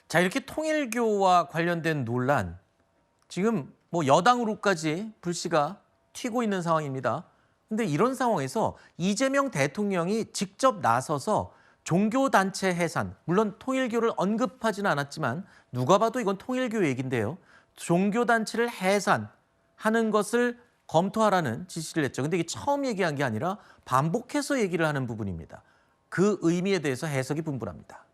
자, 이렇게 통일교와 관련된 논란, 지금 뭐 여당으로까지 불씨가 튀고 있는 상황입니다. 근데 이런 상황에서 이재명 대통령이 직접 나서서 종교단체 해산, 물론 통일교를 언급하지는 않았지만 누가 봐도 이건 통일교 얘기인데요. 종교단체를 해산하는 것을 검토하라는 지시를 했죠. 근데 이게 처음 얘기한 게 아니라 반복해서 얘기를 하는 부분입니다. 그 의미에 대해서 해석이 분분합니다.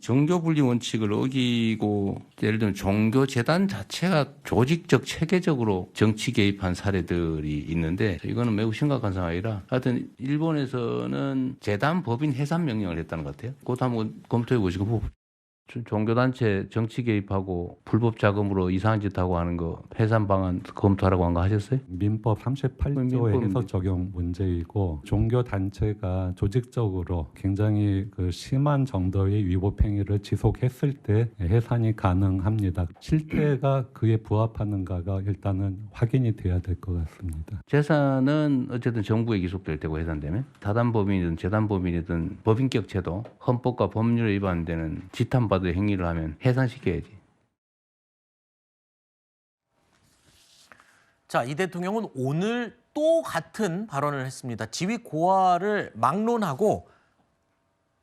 종교분리 원칙을 어기고 예를 들면 종교재단 자체가 조직적 체계적으로 정치 개입한 사례들이 있는데 이거는 매우 심각한 상황이라 하여튼 일본에서는 재단 법인 해산 명령을 했다는 것 같아요. 그것도 한번 검토해 보시고 종교단체 정치 개입하고 불법 자금으로 이상한 짓 하고 하는 거 해산 방안 검토하라고 한 거 하셨어요? 민법 38조의 해석 적용 문제이고 종교단체가 조직적으로 굉장히 심한 정도의 위법 행위를 지속했을 때 해산이 가능합니다. 실태가 그에 부합하는가가 일단은 확인이 돼야 될 것 같습니다. 재산은 어쨌든 정부에 기속될 테고 해산되면 다단법인이든 재단법인이든 법인격 제도 헌법과 법률에 위반되는 지탄받을 행위를 하면 해산시켜야지. 자, 이 대통령은 오늘 또 같은 발언을 했습니다. 지위 고하를 막론하고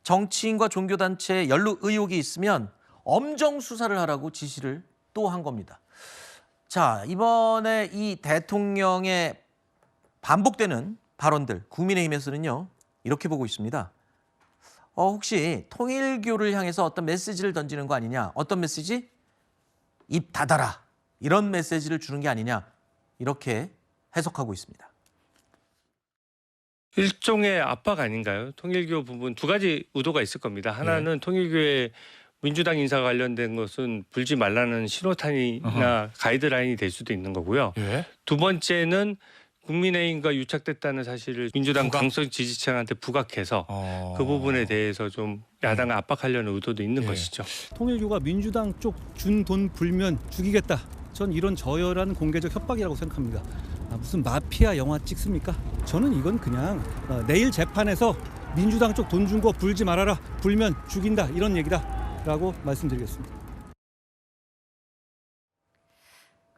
정치인과 종교단체에 연루 의혹이 있으면 엄정 수사를 하라고 지시를 또 한 겁니다. 자, 이번에 이 대통령의 반복되는 발언들, 국민의힘에서는요, 이렇게 보고 있습니다. 혹시 통일교를 향해서 어떤 메시지를 던지는 거 아니냐? 어떤 메시지? 입 닫아라. 이런 메시지를 주는 게 아니냐? 이렇게 해석하고 있습니다. 일종의 압박 아닌가요? 통일교 부분 두 가지 의도가 있을 겁니다. 하나는 통일교의 민주당 인사 관련된 것은 불지 말라는 신호탄이나 가이드라인이 될 수도 있는 거고요. 두 번째는 국민의힘과 유착됐다는 사실을 민주당 강성 지지층한테 부각해서 그 부분에 대해서 좀 야당을 압박하려는 의도도 있는 것이죠. 통일교가 민주당 쪽 준 돈 불면 죽이겠다. 전 이런 저열한 공개적 협박이라고 생각합니다. 무슨 마피아 영화 찍습니까? 저는 이건 그냥 내일 재판에서 민주당 쪽 돈 준 거 불지 말아라. 불면 죽인다. 이런 얘기다라고 말씀드리겠습니다.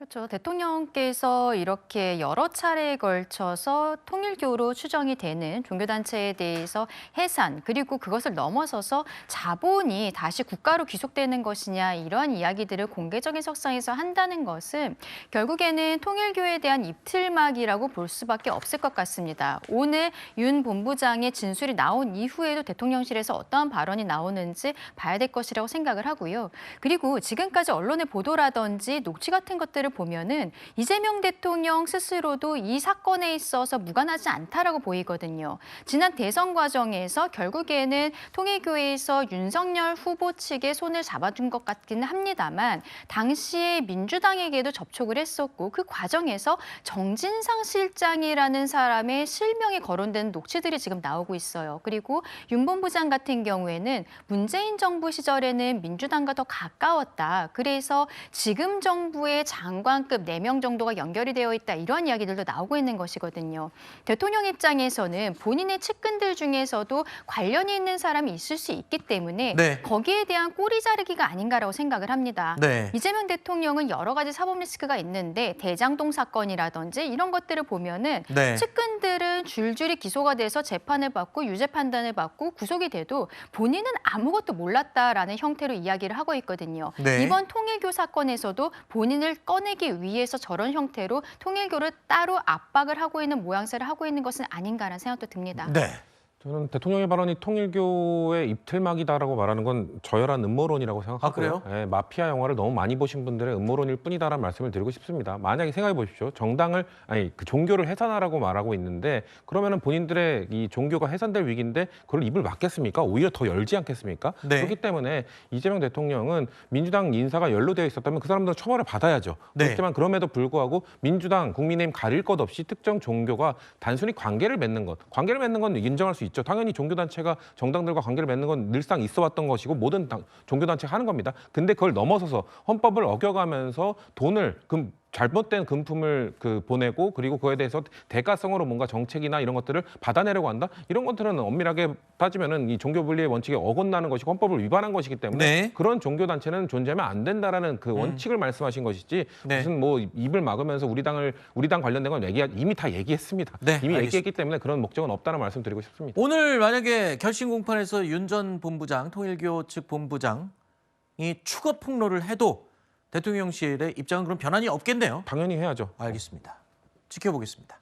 그렇죠. 대통령께서 이렇게 여러 차례에 걸쳐서 통일교로 추정이 되는 종교단체에 대해서 해산, 그리고 그것을 넘어서서 자본이 다시 국가로 귀속되는 것이냐, 이러한 이야기들을 공개적인 석상에서 한다는 것은 결국에는 통일교에 대한 입틀막이라고 볼 수밖에 없을 것 같습니다. 오늘 윤 본부장의 진술이 나온 이후에도 대통령실에서 어떠한 발언이 나오는지 봐야 될 것이라고 생각을 하고요. 그리고 지금까지 언론의 보도라든지 녹취 같은 것들을 보면은 이재명 대통령 스스로도 이 사건에 있어서 무관하지 않다라고 보이거든요. 지난 대선 과정에서 결국에는 통일교에서 윤석열 후보 측에 손을 잡아준 것 같기는 합니다만 당시에 민주당에게도 접촉을 했었고 그 과정에서 정진상 실장이라는 사람의 실명이 거론된 녹취들이 지금 나오고 있어요. 그리고 윤 본부장 같은 경우에는 문재인 정부 시절에는 민주당과 더 가까웠다. 그래서 지금 정부의 장관급 4명 정도가 연결이 되어 있다. 이런 이야기들도 나오고 있는 것이거든요. 대통령 입장에서는 본인의 측근들 중에서도 관련이 있는 사람이 있을 수 있기 때문에 거기에 대한 꼬리 자르기가 아닌가라고 생각을 합니다. 이재명 대통령은 여러 가지 사법 리스크가 있는데 대장동 사건이라든지 이런 것들을 보면은 측근들은 줄줄이 기소가 돼서 재판을 받고 유죄 판단을 받고 구속이 돼도 본인은 아무것도 몰랐다라는 형태로 이야기를 하고 있거든요. 이번 통일교 사건에서도 본인을 꺼내기 위해서 저런 형태로 통일교를 따로 압박을 하고 있는 모양새를 하고 있는 것은 아닌가라는 생각도 듭니다. 저는 대통령의 발언이 통일교의 입틀막이다라고 말하는 건 저열한 음모론이라고 생각하고요. 그래요? 마피아 영화를 너무 많이 보신 분들의 음모론일 뿐이다라는 말씀을 드리고 싶습니다. 만약에 생각해 보십시오. 그 종교를 해산하라고 말하고 있는데 그러면은 본인들의 이 종교가 해산될 위기인데 그걸 입을 막겠습니까? 오히려 더 열지 않겠습니까? 그렇기 때문에 이재명 대통령은 민주당 인사가 연루되어 있었다면 그 사람들은 처벌을 받아야죠. 그렇지만 그럼에도 불구하고 민주당, 국민의힘 가릴 것 없이 특정 종교가 단순히 관계를 맺는 건 인정할 수 있죠. 당연히 종교단체가 정당들과 관계를 맺는 건 늘상 있어왔던 것이고 모든 종교단체가 하는 겁니다. 근데 그걸 넘어서서 헌법을 어겨가면서 돈을 잘못된 금품을 보내고 그리고 그거에 대해서 대가성으로 뭔가 정책이나 이런 것들을 받아내려고 한다. 이런 것들은 엄밀하게 따지면은 이 종교 분리의 원칙에 어긋나는 것이고 헌법을 위반한 것이기 때문에 네. 그런 종교 단체는 존재하면 안 된다라는 그 원칙을 말씀하신 것이지 네. 무슨 뭐 입을 막으면서 우리 당 관련된 건 이미 다 얘기했습니다. 네, 이미 알겠습니다. 얘기했기 때문에 그런 목적은 없다는 말씀 드리고 싶습니다. 오늘 만약에 결심 공판에서 윤 전 본부장, 통일교 측 본부장이 추가 폭로를 해도 대통령실의 입장은 그럼 변환이 없겠네요. 당연히 해야죠. 알겠습니다. 지켜보겠습니다.